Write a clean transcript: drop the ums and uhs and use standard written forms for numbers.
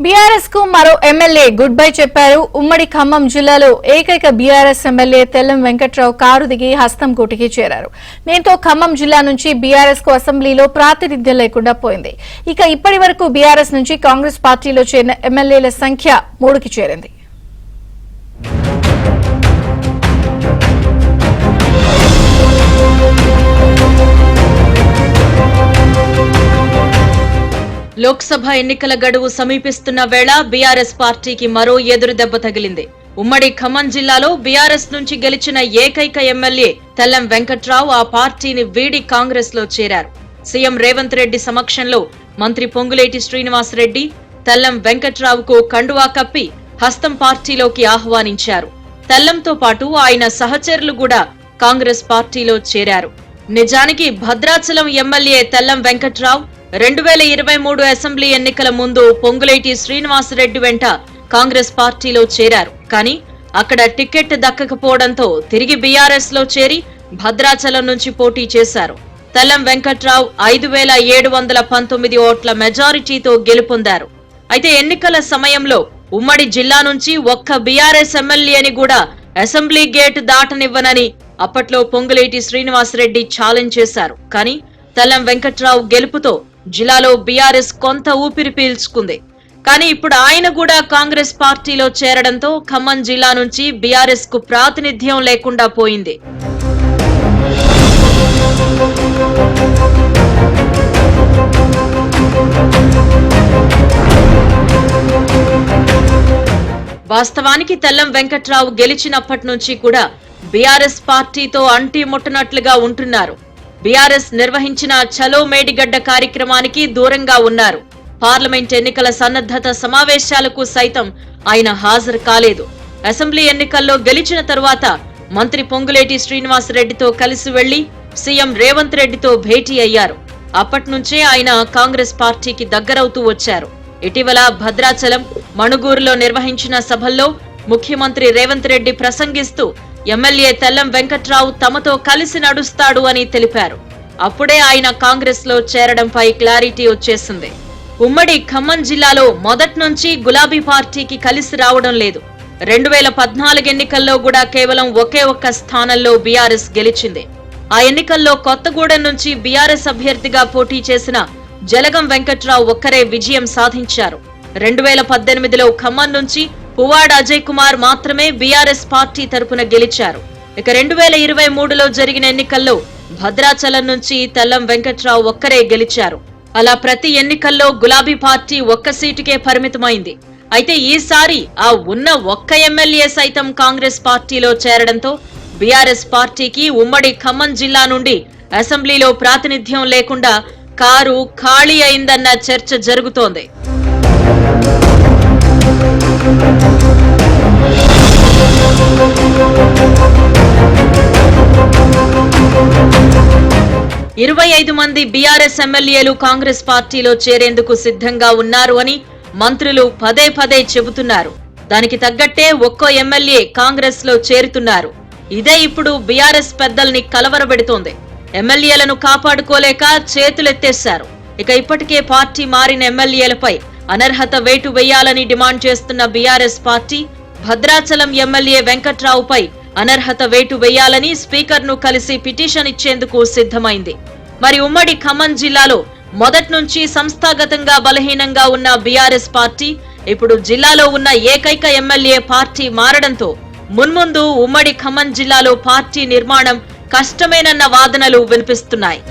BRS కు మరో MLA good bye చెప్పారు. ఉమ్మడి ఖమ్మం జిల్లాలో ఏకైక BRS MLA Tellam Venkatrao car దిగి హస్తం కూటికి చేరారు. దీంతో ఖమ్మం జిల్లా నుంచి బీఆర్ఎస్ కు అసెంబ్లీలో ప్రాతినిధ్యం లేకుండా పోయింది. ఇక ఇప్పటి వరకు బీఆర్ఎస్ నుంచి కాంగ్రెస్ పార్టీలో చేరిన ఎమ్మెల్యేల సంఖ్య 3కి చేరింది. లోక్సభ ఎన్నికల గడువు సమీపిస్తున్న వేళ బీఆర్ఎస్ పార్టీకి మరో ఎదురు దెబ్బ తగిలింది. ఉమ్మడి ఖమ్మం జిల్లాలో బీఆర్ఎస్ నుంచి గెలిచిన ఏకైక ఎమ్మెల్యే తెల్లం వెంకట్రావు ఆ పార్టీని వీడి కాంగ్రెస్ లో చేరారు. సీఎం రేవంత్ రెడ్డి సమక్షంలో మంత్రి పొంగులేటి శ్రీనివాసరెడ్డి తెల్లం వెంకట్రావుకు కండువా కప్పి హస్తం పార్టీలోకి ఆహ్వానించారు. తెల్లంతో పాటు ఆయన సహచరులు కూడా కాంగ్రెస్ పార్టీలో చేరారు. నిజానికి భద్రాచలం ఎమ్మెల్యే తెల్లం వెంకట్రావు 2023 అసెంబ్లీ ఎన్నికల ముందు పొంగులేటి శ్రీనివాసరెడ్డి వెంట కాంగ్రెస్ పార్టీలో చేరారు. కానీ అక్కడ టికెట్ దక్కకపోవడంతో తిరిగి బీఆర్ఎస్ లో చేరి భద్రాచలం నుంచి పోటీ చేశారు. తెల్లం వెంకట్రావు 5719 ఓట్ల మెజారిటీతో గెలుపొందారు. అయితే ఎన్నికల సమయంలో ఉమ్మడి జిల్లా నుంచి ఒక్క బీఆర్ఎస్ ఎమ్మెల్యేని కూడా అసెంబ్లీ గేట్ దాటనివ్వనని అప్పట్లో పొంగులేటి శ్రీనివాసరెడ్డి ఛాలెంజ్ చేశారు. కానీ తెల్లం వెంకట్రావు గెలుపుతో జిల్లాలో బీఆర్ఎస్ కొంత ఊపిరి పీల్చుకుంది. కానీ ఇప్పుడు ఆయన కూడా కాంగ్రెస్ పార్టీలో చేరడంతో ఖమ్మం జిల్లా నుంచి బీఆర్ఎస్ కు ప్రాతినిధ్యం లేకుండా పోయింది. వాస్తవానికి తెల్లం వెంకట్రావు గెలిచినప్పటి నుంచి కూడా బీఆర్ఎస్ పార్టీతో అంటి ముట్టనట్లుగా ఉంటున్నారు. బీఆర్ఎస్ నిర్వహించిన చలో మేడిగడ్డ కార్యక్రమానికి దూరంగా ఉన్నారు. పార్లమెంట్ ఎన్నికల సన్నద్ధత సమావేశాలకు సైతం ఆయన హాజరు కాలేదు. అసెంబ్లీ ఎన్నికల్లో గెలిచిన తరువాత మంత్రి పొంగులేటి శ్రీనివాసరెడ్డితో కలిసి వెళ్లి సీఎం రేవంత్ రెడ్డితో భేటీ అయ్యారు. అప్పటి నుంచే ఆయన కాంగ్రెస్ పార్టీకి దగ్గరవుతూ వచ్చారు. ఇటీవల భద్రాచలం, మణుగూరులో నిర్వహించిన సభల్లో ముఖ్యమంత్రి రేవంత్ రెడ్డి ప్రసంగిస్తూ ఎమ్మెల్యే తెల్లం వెంకట్రావు తమతో కలిసి నడుస్తాడు అని తెలిపారు. అప్పుడే ఆయన కాంగ్రెస్ లో చేరడంపై క్లారిటీ వచ్చేసింది. ఉమ్మడి ఖమ్మం జిల్లాలో మొదటి నుంచి గులాబీ పార్టీకి కలిసి రావడం లేదు. 2014 ఎన్నికల్లో కూడా కేవలం ఒకే ఒక్క స్థానంలో బీఆర్ఎస్ గెలిచింది. ఆ ఎన్నికల్లో కొత్తగూడెం నుంచి బీఆర్ఎస్ అభ్యర్థిగా పోటీ చేసిన జలగం వెంకట్రావు ఒక్కరే విజయం సాధించారు. 2018లో ఖమ్మం నుంచి పువ్వాడ అజయ్ కుమార్ మాత్రమే బీఆర్ఎస్ పార్టీ తరపున గెలిచారు. ఇక 2023లో జరిగిన ఎన్నికల్లో భద్రాచలం నుంచి తెల్లం వెంకట్రావు ఒక్కరే గెలిచారు. అలా ప్రతి ఎన్నికల్లో గులాబీ పార్టీ ఒక్క సీటుకే పరిమితమైంది. అయితే ఈసారి ఆ ఉన్న ఒక్క ఎమ్మెల్యే సైతం కాంగ్రెస్ పార్టీలో చేరడంతో బీఆర్ఎస్ పార్టీకి ఉమ్మడి ఖమ్మం జిల్లా నుండి అసెంబ్లీలో ప్రాతినిధ్యం లేకుండా కారు ఖాళీ అయిందన్న చర్చ జరుగుతోంది. ఇరవై 25 మంది బీఆర్ఎస్ ఎమ్మెల్యేలు కాంగ్రెస్ పార్టీలో చేరేందుకు సిద్ధంగా ఉన్నారు అని మంత్రులు పదే పదే చెబుతున్నారు. దానికి తగ్గట్టే ఒక్కో ఎమ్మెల్యే కాంగ్రెస్ లో చేరుతున్నారు. ఇదే ఇప్పుడు బీఆర్ఎస్ పెద్దల్ని కలవరబెడుతోంది. ఎమ్మెల్యేలను కాపాడుకోలేక చేతులెత్తేశారు. ఇక ఇప్పటికే పార్టీ మారిన ఎమ్మెల్యేలపై అనర్హత వేటు వేయాలని డిమాండ్ చేస్తున్న బీఆర్ఎస్ పార్టీ భద్రాచలం ఎమ్మెల్యే వెంకట్రావుపై అనర్హత వేటు వేయాలని స్పీకర్ ను కలిసి పిటిషన్ ఇచ్చేందుకు సిద్ధమైంది. మరి ఉమ్మడి ఖమ్మం జిల్లాలో మొదటి నుంచి సంస్థాగతంగా బలహీనంగా ఉన్న బీఆర్ఎస్ పార్టీ ఇప్పుడు జిల్లాలో ఉన్న ఏకైక ఎమ్మెల్యే పార్టీ మారడంతో మున్ముందు ఉమ్మడి ఖమ్మం జిల్లాలో పార్టీ నిర్మాణం కష్టమేనన్న వాదనలు వినిపిస్తున్నాయి.